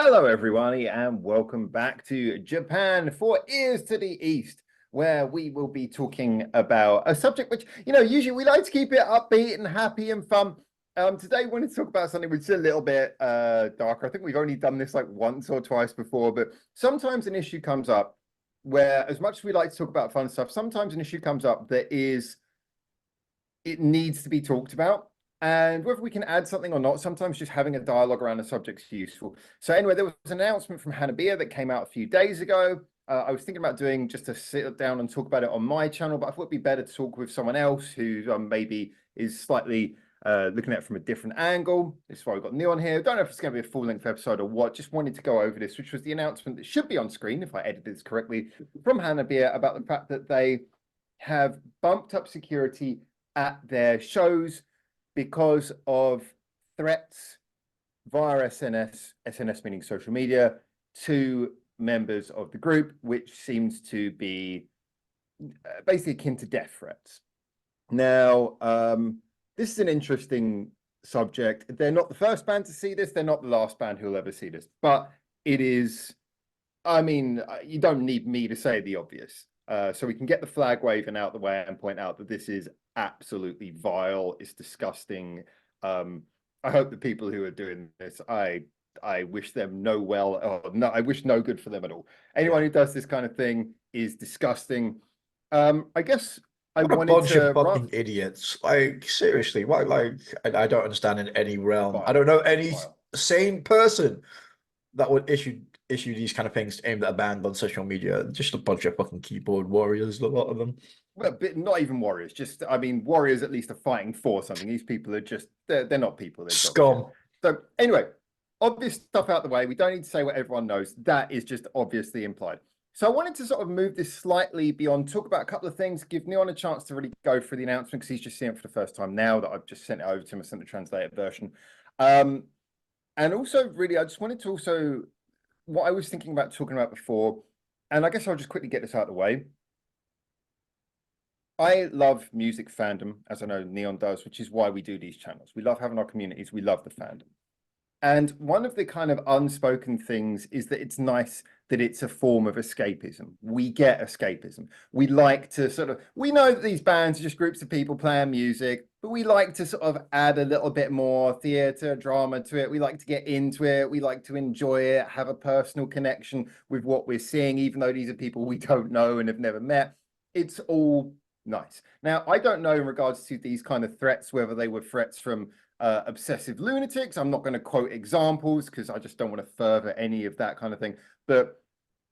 Hello, everybody, and welcome back to Japan for Ears to the East, where we will be talking about a subject which, usually we like to keep it upbeat and happy and fun. Today, we wanted to talk about something which is a little bit darker. I think we've only done this like once or twice before, but sometimes an issue comes up where, as much as we like to talk about fun stuff, sometimes an issue comes up that it needs to be talked about. And whether we can add something or not, sometimes just having a dialogue around a subject is useful. So anyway, there was an announcement from Hanabie that came out a few days ago. I was thinking about doing just to sit down and talk about it on my channel, but I thought it'd be better to talk with someone else who maybe is slightly looking at it from a different angle. This is why we've got Neon here. Don't know if it's going to be a full-length episode or what. Just wanted to go over this, which was the announcement that should be on screen, if I edited this correctly, from Hanabie about the fact that they have bumped up security at their shows because of threats via SNS meaning social media, to members of the group, which seems to be basically akin to death threats. Now, this is an interesting subject. They're not the first band to see this. They're not the last band who'll ever see this, but it is, you don't need me to say the obvious. So we can get the flag waving out the way and point out that this is absolutely vile. It's disgusting. I hope the people who are doing this, I wish them no well, or no, I wish no good for them at all. Anyone who does this kind of thing is disgusting. I guess I What a wanted bunch to of fucking idiots. Like, seriously, why, I don't understand in any realm. I vile, don't know any vile. sane person that would issue these kind of things aimed at a band on social media. Just a bunch of fucking keyboard warriors, a lot of them. Well, but not even warriors. Just, warriors at least are fighting for something. These people are just, they're not people. They're dog shit. Scum. So anyway, obvious stuff out the way. We don't need to say what everyone knows. That is just obviously implied. So I wanted to sort of move this slightly beyond, talk about a couple of things, give Neon a chance to really go through the announcement because he's just seeing it for the first time now that I've just sent it over to him. I sent the translated version. And also, really, I just wanted to also, what I was thinking about talking about before, and I guess I'll just quickly get this out of the way. I love music fandom, as I know Neon does, which is why we do these channels. We love having our communities. We love the fandom. And one of the kind of unspoken things is that it's nice that it's a form of escapism. We get escapism. We like to we know that these bands are just groups of people playing music, but we like to sort of add a little bit more theater, drama to it. We like to get into it. We like to enjoy it, have a personal connection with what we're seeing, even though these are people we don't know and have never met. It's all nice. Now, I don't know in regards to these kind of threats, whether they were threats from obsessive lunatics. I'm not going to quote examples because I just don't want to further any of that kind of thing. But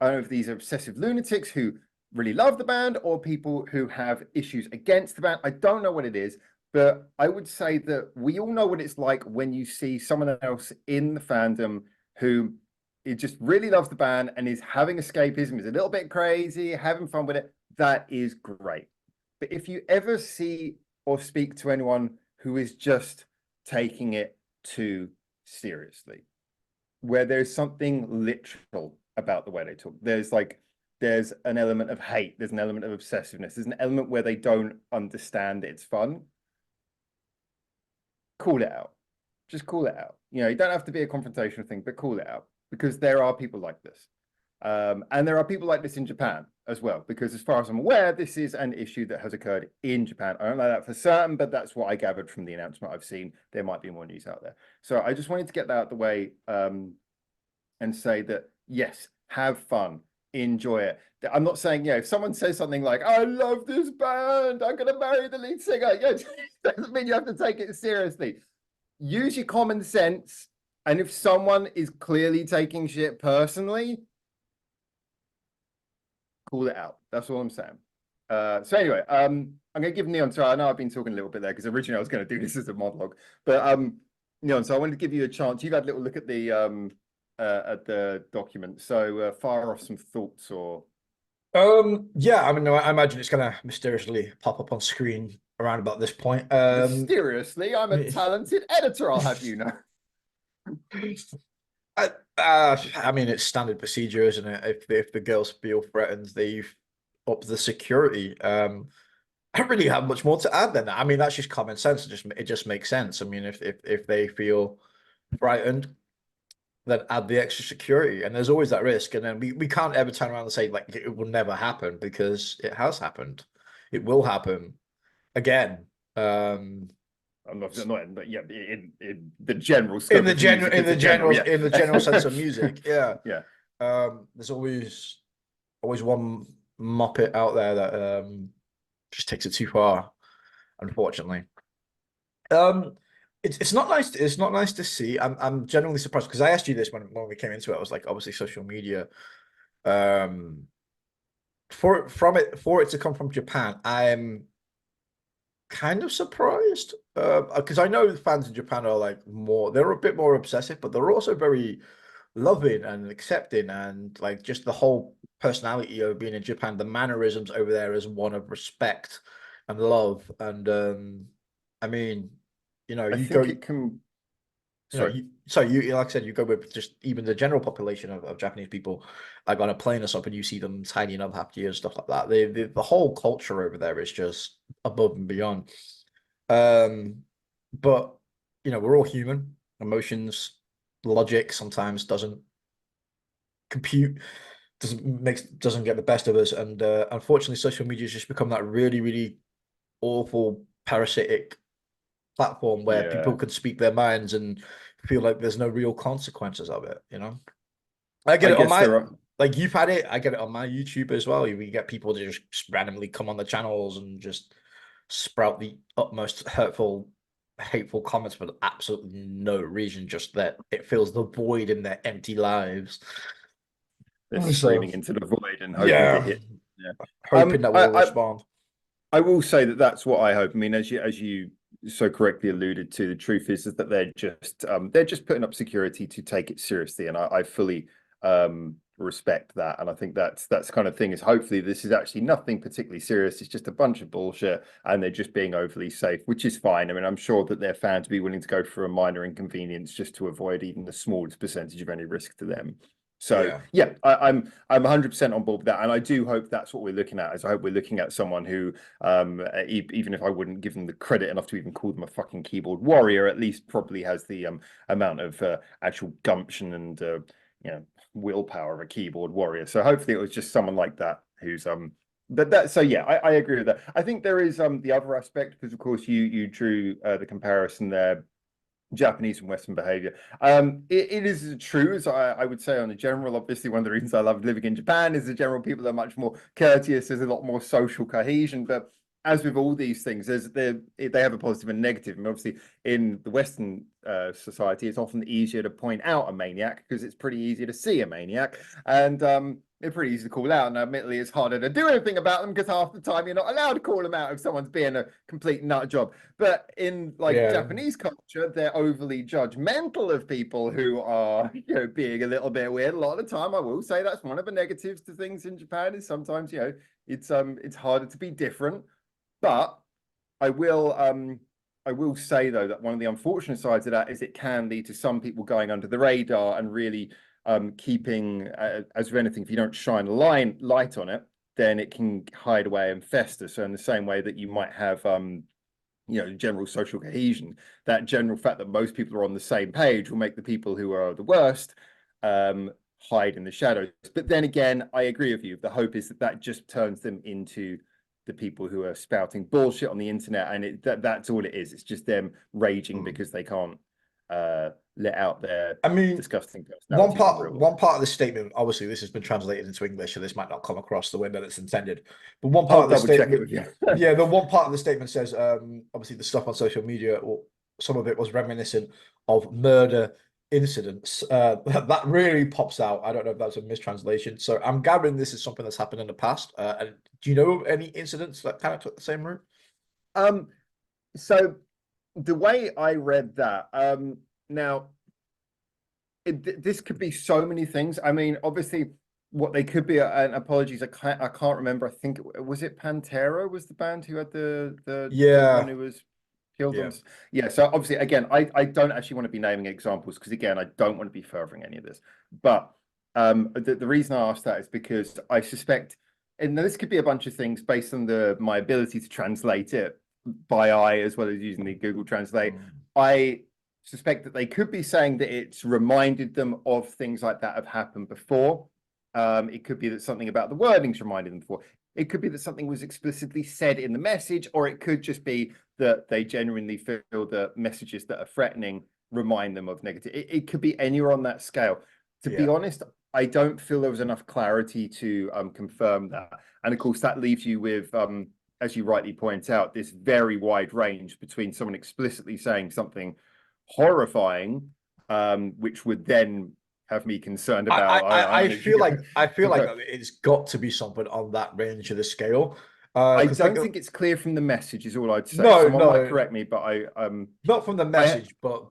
I don't know if these are obsessive lunatics who really love the band or people who have issues against the band. I don't know what it is, but I would say that we all know what it's like when you see someone else in the fandom who it just really loves the band and is having escapism, is a little bit crazy, having fun with it. That is great. But if you ever see or speak to anyone who is just taking it too seriously, where there's something literal about the way they talk, there's an element of hate, there's an element of obsessiveness, there's an element where they don't understand it's fun, call it out. Just call it out. You don't have to be a confrontational thing, but call it out, because there are people like this. And there are people like this in Japan as well, because as far as I'm aware, this is an issue that has occurred in Japan. I don't know that for certain, but that's what I gathered from the announcement I've seen. There might be more news out there. So I just wanted to get that out of the way and say that, yes, have fun, enjoy it. I'm not saying, if someone says something like, I love this band, I'm going to marry the lead singer, doesn't mean you have to take it seriously. Use your common sense. And if someone is clearly taking shit personally, call it out. That's all I'm saying. So anyway, I'm going to give Neon, sorry, I know I've been talking a little bit there because originally I was going to do this as a monologue, but Neon, so I wanted to give you a chance. You've had a little look at the document, so fire off some thoughts or... Yeah, I imagine it's gonna mysteriously pop up on screen around about this point. Mysteriously, I'm a talented editor, I'll have you know. It's standard procedure, isn't it? If the girls feel threatened, they've upped the security. I don't really have much more to add than that. That's just common sense. It just makes sense. If they feel frightened, then add the extra security. And there's always that risk. And then we can't ever turn around and say like it will never happen, because it has happened. It will happen again. I'm not, but yeah, in the general scope of music, in the general sense of music, yeah. Yeah. There's always one muppet out there that just takes it too far, unfortunately. It's not nice. It's not nice to see. I'm genuinely surprised, because I asked you this when we came into it. I was like, obviously, social media. For it to come from Japan, I'm kind of surprised, because I know fans in Japan are like they're a bit more obsessive, but they're also very loving and accepting, and like just the whole personality of being in Japan, the mannerisms over there is one of respect and love. And I mean, I you go, think it can. you know, Sorry. you like I said, you go with just even the general population of Japanese people, like on a plane or something, you see them tidying up after you and stuff like that. The whole culture over there is just above and beyond. But we're all human. Emotions, logic sometimes doesn't compute, doesn't get the best of us, and unfortunately, social media has just become that really, really awful parasitic platform where people Yeah. can speak their minds and feel like there's no real consequences of it. I get I it on guess my, there are. like, you've had it. I get it on my YouTube as well. We get people to just randomly come on the channels and just sprout the utmost hurtful, hateful comments for absolutely no reason, just that it fills the void in their empty lives. They're So screaming into the void and hoping to yeah, hit. Yeah. hoping that we'll I respond. I will say that that's what I hope. I mean, as you so correctly alluded to, the truth is that they're just putting up security to take it seriously, and I fully respect that. And I think that's kind of thing is hopefully this is actually nothing particularly serious. It's just a bunch of bullshit, and they're just being overly safe, which is fine. I mean, I'm sure that their fans would be willing to go for a minor inconvenience just to avoid even the smallest percentage of any risk to them. So Yeah. yeah, I'm 100% on board with that, and I do hope that's what we're looking at. Is I hope we're looking at someone who, even if I wouldn't give them the credit enough to even call them a fucking keyboard warrior, at least probably has the amount of actual gumption and willpower of a keyboard warrior. So hopefully it was just someone like that who's that. So yeah, I agree with that. I think there is the other aspect, because of course you drew the comparison there, Japanese and Western behavior. It is true, as I would say on a general. Obviously, one of the reasons I love living in Japan is the general people are much more courteous. There's a lot more social cohesion. But as with all these things, they have a positive and negative. And obviously, in the Western society, it's often easier to point out a maniac because it's pretty easy to see a maniac. And they're pretty easy to call out, and admittedly, it's harder to do anything about them because half the time you're not allowed to call them out if someone's being a complete nut job. But in like Yeah. Japanese culture, they're overly judgmental of people who are, being a little bit weird. A lot of the time, I will say that's one of the negatives to things in Japan is sometimes, it's harder to be different. But I will say though that one of the unfortunate sides of that is it can lead to some people going under the radar and really keeping, as with anything, if you don't shine a light on it, then it can hide away and fester. So in the same way that you might have general social cohesion, that general fact that most people are on the same page will make the people who are the worst hide in the shadows. But then again, I agree with you. The hope is that just turns them into the people who are spouting bullshit on the internet, and that's all it is. It's just them raging because they can't let out their I mean, disgusting one personalities in part real life. one part of the statement, obviously, this has been translated into English, so this might not come across the way that it's intended. But one part I'll of the double check it statement, with you. yeah, the one part of the statement says, obviously, the stuff on social media, or some of it was reminiscent of murder incidents. That really pops out. I don't know if that's a mistranslation. So I'm gathering this is something that's happened in the past. And do you know of any incidents that kind of took the same route? So the way I read that, now this could be so many things. I mean, obviously, what they could be, and apologies, I can't remember. I think was it Pantera was the band who had the one Yeah, who was killed yeah. on. Yeah, so obviously, again, I don't actually want to be naming examples because again, I don't want to be furthering any of this. But the reason I asked that is because I suspect, and this could be a bunch of things based on my ability to translate it by eye as well as using the Google Translate. Mm. I suspect that they could be saying that it's reminded them of things like that have happened before. It could be that something about the wordings reminded them before. It could be that something was explicitly said in the message, or it could just be that they genuinely feel that messages that are threatening remind them of negative. It could be anywhere on that scale. To be honest, I don't feel there was enough clarity to confirm that. And of course, that leaves you with, as you rightly point out, this very wide range between someone explicitly saying something horrifying, which would then have me concerned about. I feel like it's got to be something on that range of the scale. I don't think it's clear from the message, is all I'd say. No, Someone might correct me, but not from the message, but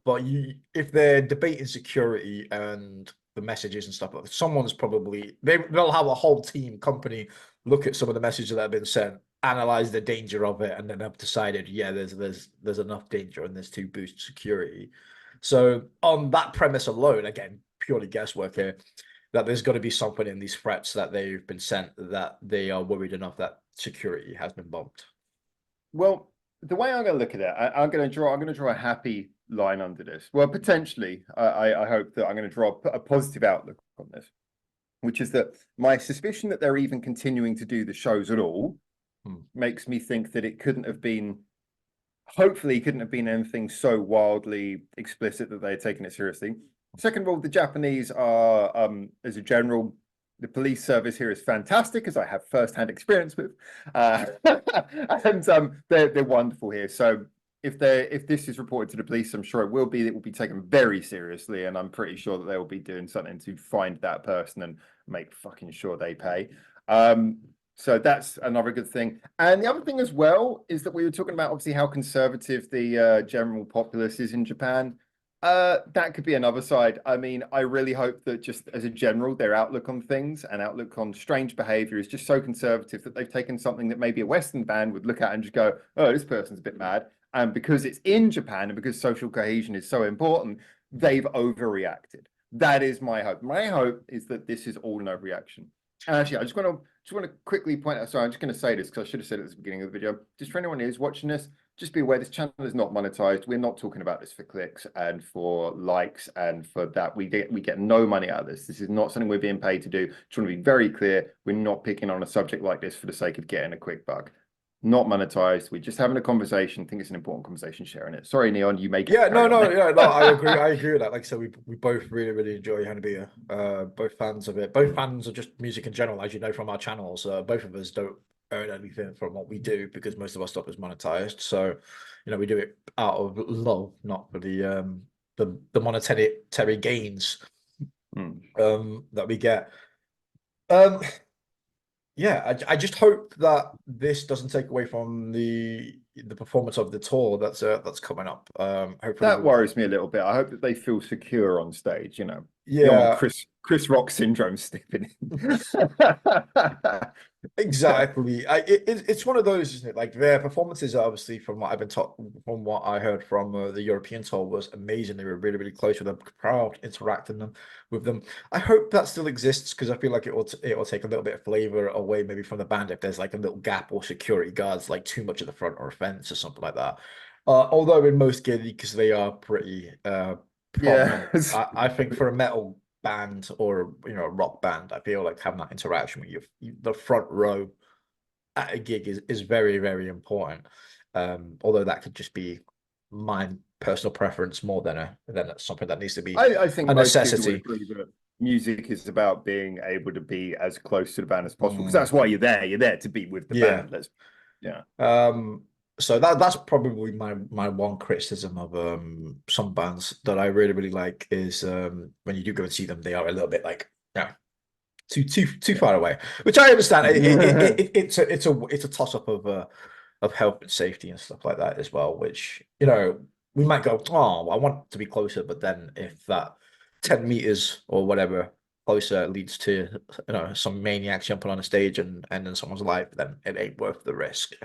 if they're debating security and the messages and stuff like that, someone's probably they'll have a whole team company look at some of the messages that have been sent, analyze the danger of it, and then have decided, yeah, there's enough danger in this to boost security. So on that premise alone, again, purely guesswork here, that there's got to be something in these threats that they've been sent that they are worried enough that security has been bumped. Well, the way I'm going to look at it, I'm going to draw a happy line under this. Well, potentially, I hope that I'm going to draw a positive outlook on this, which is that my suspicion that they're even continuing to do the shows at all makes me think that it couldn't have been. Hopefully, couldn't have been anything so wildly explicit that they had taken it seriously. Second of all, the Japanese are, as a general, the police service here is fantastic, as I have first-hand experience with, and they're wonderful here. So if this is reported to the police, I'm sure it will be. It will be taken very seriously, and I'm pretty sure that they will be doing something to find that person and make fucking sure they pay. So that's another good thing. And the other thing as well is that we were talking about obviously how conservative the general populace is in Japan. That could be another side. I mean, I really hope that just as a general, their outlook on things and outlook on strange behavior is just so conservative that they've taken something that maybe a Western band would look at and just go, oh, this person's a bit mad. And because it's in Japan and because social cohesion is so important, they've overreacted. That is my hope. My hope is that this is all an overreaction. And actually, I just want to quickly point out, sorry, I'm just going to say this because I should have said it at the beginning of the video. Just for anyone who's watching this, just be aware this channel is not monetized. We're not talking about this for clicks and for likes and for that. We get no money out of this. This is not something we're being paid to do. Just want to be very clear. We're not picking on a subject like this for the sake of getting a quick buck. Not monetized. We're just having a conversation. Think it's an important conversation, sharing it. Sorry, Neon, you make it. Yeah, no, I agree. I agree with that. Like I said, we both really enjoy Hanabie. Both fans of it. Both fans of just music in general, as you know from our channels. Both of us don't earn anything from what we do because most of our stuff is monetized. So, we do it out of love, not for the monetary gains that we get. Yeah, I just hope that this doesn't take away from the performance of the tour that's coming up. Hopefully that worries me a little bit. I hope that they feel secure on stage. Yeah, you don't want Chris Rock syndrome stepping in. Exactly. It's one of those, isn't it? Like their performances, are obviously, from what I've been taught, from what I heard from the European tour, was amazing. They were really close with them, proud interacting with them. I hope that still exists because I feel like it will take a little bit of flavor away maybe from the band if there's like a little gap or security guards like too much at the front or a fence or something like that. Although in most cases, because they are pretty prominent, I think for a metal band or a rock band, I feel like having that interaction with the front row at a gig is very important. Although that could just be my personal preference more than something that needs to be I think a most necessity. people would agree that music is about being able to be as close to the band as possible because that's why you're there. You're there to be with the band. So that's probably my one criticism of some bands that I really like is when you do go and see them, they are a little bit like too far away, which I understand. It's a toss up of health and safety and stuff like that as well. Which we might go, oh, I want to be closer, but then if that 10 meters or whatever closer leads to some maniac jumping on a stage and ending someone's life, then it ain't worth the risk.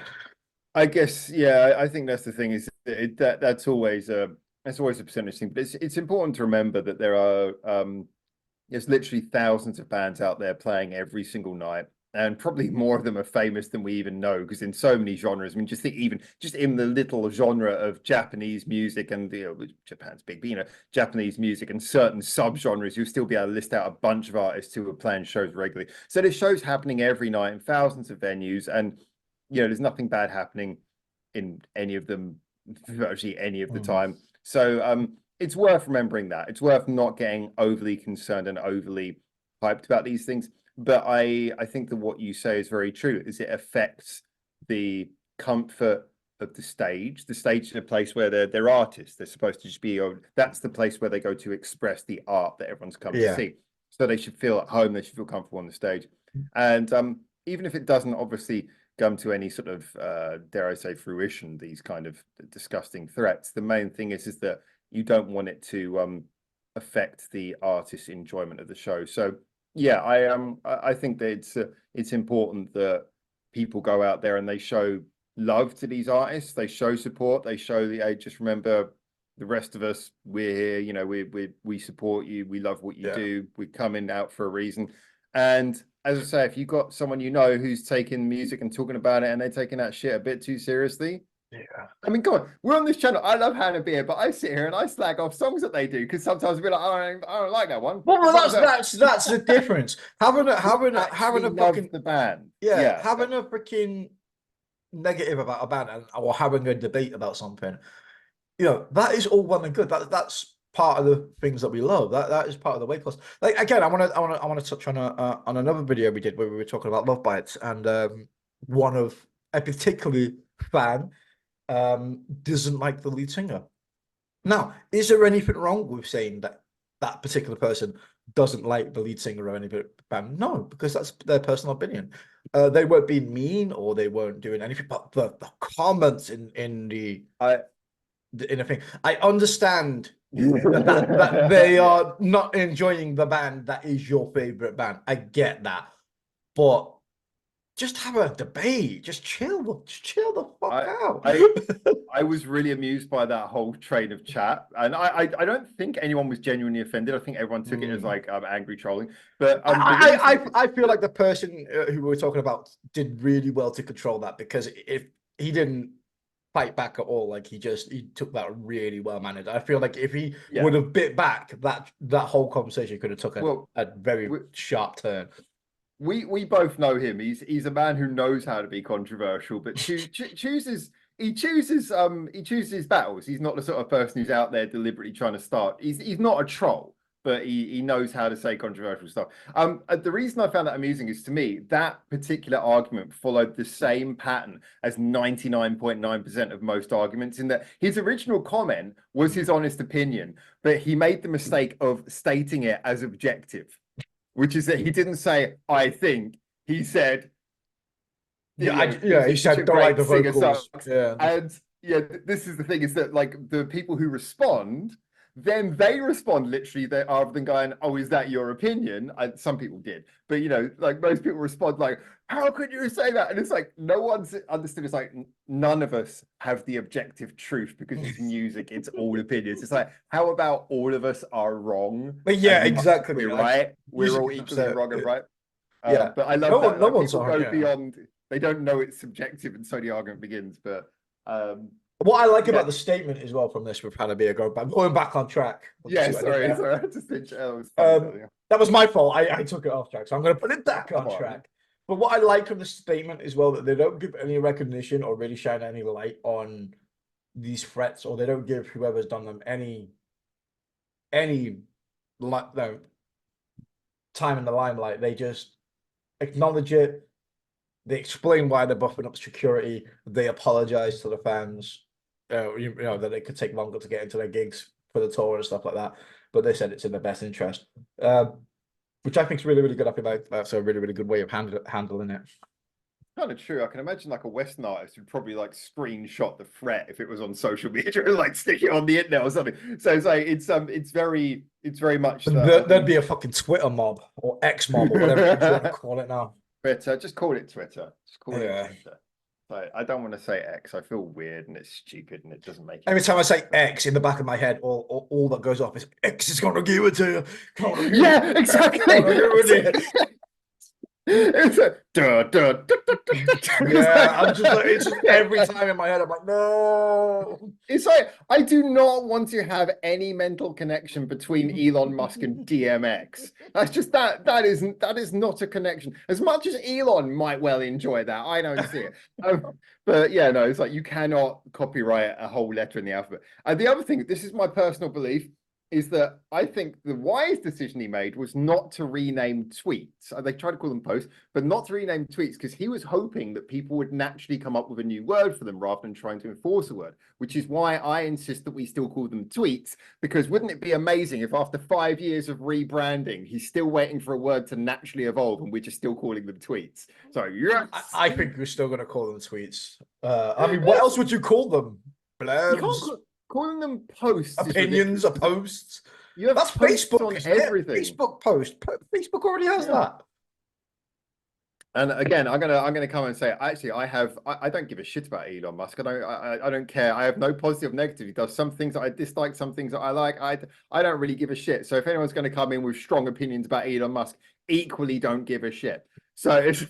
I guess, I think that's the thing is that's always a percentage thing, but it's important to remember that there are there's literally thousands of bands out there playing every single night. and probably more of them are famous than we even know, because in so many genres, I mean, just think even just in the little genre of Japanese music, and Japan's big, but Japanese music and certain subgenres, you'll still be able to list out a bunch of artists who are playing shows regularly. So there's shows happening every night in thousands of venues, and there's nothing bad happening in any of them virtually any of the time. So it's worth remembering that. It's worth not getting overly concerned and overly hyped about these things. But I think that what you say is very true, is it affects the comfort of the stage. The stage is a place where they're artists. They're supposed to just be, that's the place where they go to express the art that everyone's come to see. So they should feel at home, they should feel comfortable on the stage. And even if it doesn't obviously come to any sort of, dare I say, fruition, these kind of disgusting threats, the main thing is that you don't want it to affect the artist's enjoyment of the show. So yeah, I think that it's important that people go out there and they show love to these artists. They show support. They show just remember the rest of us. We're here. We support you. We love what you do. We're coming out for a reason. And as I say, if you've got someone who's taking music and talking about it, and they're taking that shit a bit too seriously. Yeah. I mean, come on, we're on this channel. I love Hanabie, but I sit here and I slag off songs that they do, because sometimes we're like, I don't like that one. Well, that's the difference. Having a fucking the band. Having a freaking negative about a band or having a debate about something, that is all well and good. That's part of the things that we love. That is part of the weight class. Like, again, I want to touch on another video we did where we were talking about love bites, and one of a particular fan doesn't like the lead singer. Now, is there anything wrong with saying that that particular person doesn't like the lead singer or any band? No, because that's their personal opinion. They weren't being mean or they weren't doing anything, but the comments in the thing, I understand that they are not enjoying the band that is your favorite band. I get that, but just have a debate. Just chill the fuck out. I was really amused by that whole train of chat, and I don't think anyone was genuinely offended. I think everyone took it as like angry trolling. But I feel like the person who we were talking about did really well to control that, because if he didn't fight back at all, like he took that really well managed. I feel like if he would have bit back, that whole conversation could have took a very sharp turn. We both know him. He's a man who knows how to be controversial, but chooses his battles. He's not the sort of person who's out there deliberately trying to start. He's not a troll, but he knows how to say controversial stuff. The reason I found that amusing is, to me, that particular argument followed the same pattern as 99.9% of most arguments, in that his original comment was his honest opinion, but he made the mistake of stating it as objective, which is that he didn't say, I think, he said, he said, don't like the vocals. And this is the thing, is that like the people who respond, then they respond literally rather than going, oh, is that your opinion? Some people did, but like most people respond like, how could you say that? And it's like, no one's understood. It's like, none of us have the objective truth, because it's music, it's all opinions. It's like, how about all of us are wrong? But yeah, exactly. We're right. We're all equally wrong and right. Yeah, but I love that. No one's people go beyond. They don't know it's subjective, and so the argument begins. But what I like about the statement as well from this with Hanabie, going back on track. Sorry. I just think that was my fault. I took it off track, so I'm going to put it back on track. But what I like from the statement as well, that they don't give any recognition or really shine any light on these threats, or they don't give whoever's done them any time in the limelight. They just acknowledge it. They explain why they're buffing up security. They apologize to the fans. That it could take longer to get into their gigs for the tour and stuff like that. But they said it's in their best interest, which I think is really, really good. I feel like that's a really, really good way of handling it. Kind of true. I can imagine like a Western artist would probably like screenshot the threat if it was on social media and like stick it on the internet or something. So it's like it's very much. There'd be a fucking Twitter mob or X mob or whatever you want to call it now. Twitter, just call it Twitter. Just call it Twitter. Like, I don't want to say X. I feel weird and it's stupid and it doesn't make. Every time I say X, in the back of my head, all that goes off is X is going to give it to you. Yeah, exactly. It's a duh, duh, duh, duh, duh, duh. It's Yeah, I'm just like, it's just every like, time in my head, I'm like, no. it's like I do not want to have any mental connection between Elon Musk and DMX. That's just that is not a connection. As much as Elon might well enjoy that, I don't see it. But yeah, no, it's like you cannot copyright a whole letter in the alphabet. And the other thing, this is my personal belief, is that I think the wise decision he made was not to rename tweets. They tried to call them posts, but not to rename tweets because he was hoping that people would naturally come up with a new word for them rather than trying to enforce a word, which is why I insist that we still call them tweets, because wouldn't it be amazing if after 5 years of rebranding, he's still waiting for a word to naturally evolve and we're just still calling them tweets? So yes. I think we're still going to call them tweets. I mean, what else would you call them? You can't Blurbs, calling them posts. opinions, or posts. You have That's posts Facebook, on isn't it? everything. Facebook post. Facebook already has that. And again, I'm gonna come and say, actually, I don't give a shit about Elon Musk. I don't care. I have no positive, negative. He does some things that I dislike, some things that I like. I don't really give a shit. So if anyone's going to come in with strong opinions about Elon Musk, equally don't give a shit. So it's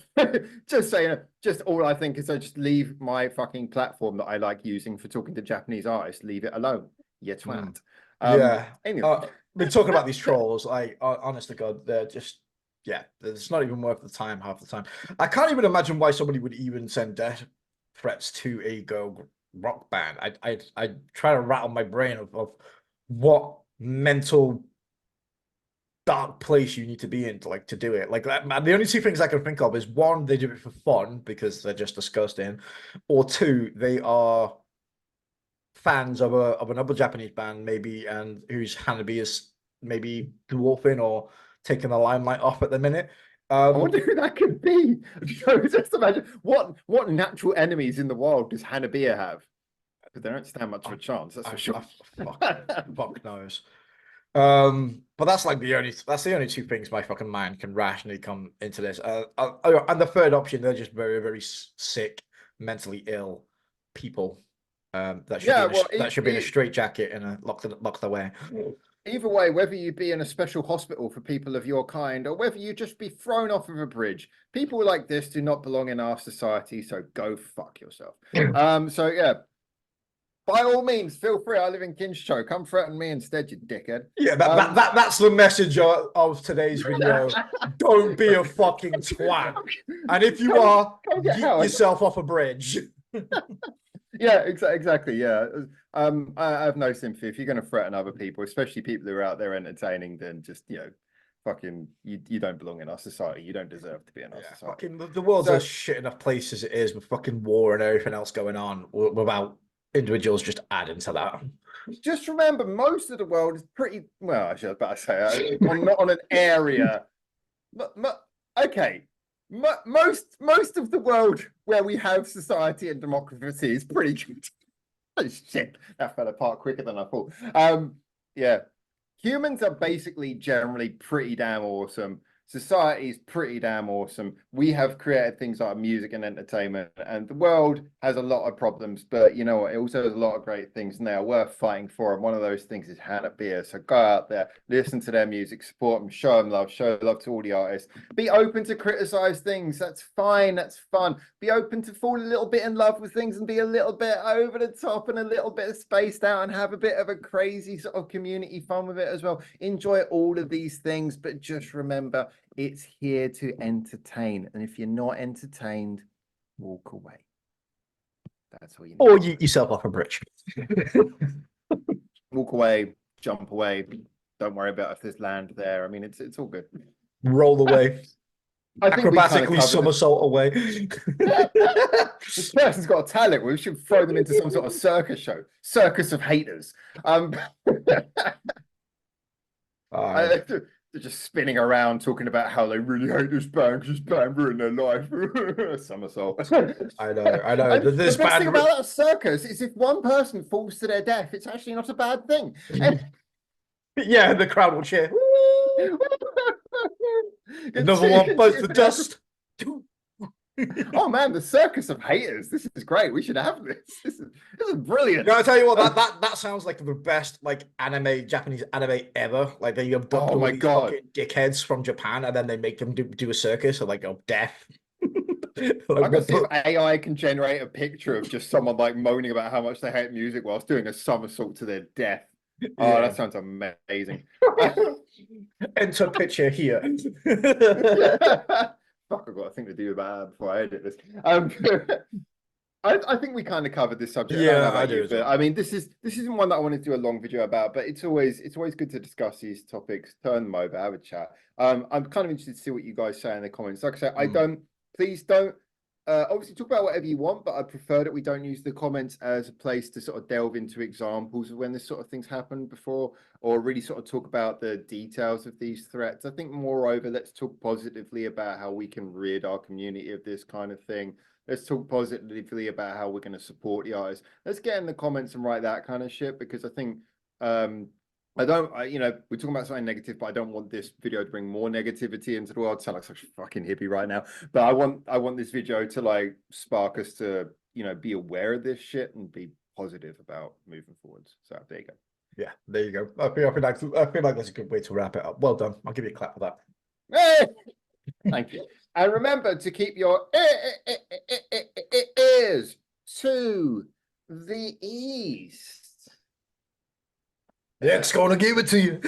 just saying, just all I think is I just leave my fucking platform that I like using for talking to Japanese artists. Leave it alone. You twat. Yeah. Anyway. We're talking about these trolls. Honest to God, they're just, yeah, it's not even worth the time half the time. I can't even imagine why somebody would even send death threats to a girl rock band. I try to rattle my brain of what mental dark place you need to be in to do it. Like that, the only two things I can think of is one, they do it for fun because they're just disgusting, or two, they are fans of another Japanese band, maybe, and whose Hanabie is maybe dwarfing or taking the limelight off at the minute. I wonder who that could be. Just imagine what natural enemies in the world does Hanabie have? But they don't stand much of a chance, that's for sure. Fuck knows. But that's like the only two things my fucking mind can rationally come into this. And the third option, they're just very, very sick, mentally ill people. That should be in a straitjacket and locked away. Either way, whether you be in a special hospital for people of your kind or whether you just be thrown off of a bridge, people like this do not belong in our society. So go fuck yourself. So yeah, by all means, feel free. I live in Kincho. Come threaten me instead, you dickhead. Yeah, that's the message of today's video. Don't be a fucking twat. And if you are, get yourself off a bridge. Yeah, exactly. Yeah. I have no sympathy. If you're going to threaten other people, especially people who are out there entertaining, then just, fucking, you don't belong in our society. You don't deserve to be in our society. Fucking, the world's a shit enough place as it is with fucking war and everything else going on without individuals just adding to that. Just remember, most of the world is pretty, well, I was about to say, not on an area. Okay. Most of the world where we have society and democracy is pretty good. Oh, shit, that fell apart quicker than I thought. Yeah, humans are basically generally pretty damn awesome. Society is pretty damn awesome. We have created things like music and entertainment, and the world has a lot of problems, but you know what? It also has a lot of great things, and they are worth fighting for. And one of those things is Hanabie. So go out there, listen to their music, support them, show love to all the artists. Be open to criticize things. That's fine. That's fun. Be open to fall a little bit in love with things and be a little bit over the top and a little bit spaced out and have a bit of a crazy sort of community fun with it as well. Enjoy all of these things, but just remember, it's here to entertain. And if you're not entertained, walk away. That's all you need. Or yeet yourself off a bridge. Walk away, jump away. Don't worry about if there's land there. I mean, it's all good. Roll away. Acrobatically somersault away. This person's got a talent. We should throw them into some sort of circus show. Circus of haters. They're just spinning around talking about how they really hate this band because this band ruined their life. Somersault. I know. The best thing about that circus is if one person falls to their death, it's actually not a bad thing. Yeah, the crowd will cheer. Another one bites the dust. Oh man, the circus of haters. This is great. We should have this. This is brilliant. No, I tell you what, that sounds like the best like Japanese anime ever. Like they abduct Oh all my these god. fucking dickheads from Japan and then they make them do a circus of like of death. I Like can what see if the AI can generate a picture of just someone like moaning about how much they hate music whilst doing a somersault to their death. Oh, yeah. that sounds amazing. Enter picture here. Fuck, I've got a thing to do about that before I edit this. I think we kind of covered this subject. I don't know Yeah, I about do you, as but well. I mean, this isn't one that I want to do a long video about, but it's always good to discuss these topics, turn them over, have a chat. I'm kind of interested to see what you guys say in the comments. Like I said, please don't obviously talk about whatever you want, but I prefer that we don't use the comments as a place to sort of delve into examples of when this sort of things happened before, or really sort of talk about the details of these threats. I think moreover, let's talk positively about how we can rid our community of this kind of thing. Let's talk positively about how we're going to support the artists. Let's get in the comments and write that kind of shit, because I think we're talking about something negative, but I don't want this video to bring more negativity into the world. I sound like such a fucking hippie right now, but I want this video to like spark us to, be aware of this shit and be positive about moving forwards. So there you go. Yeah, there you go. I feel like that's a good way to wrap it up. Well done. I'll give you a clap for that. Hey! Thank you. And remember to keep your ears to the east. Nick's gonna give it to you.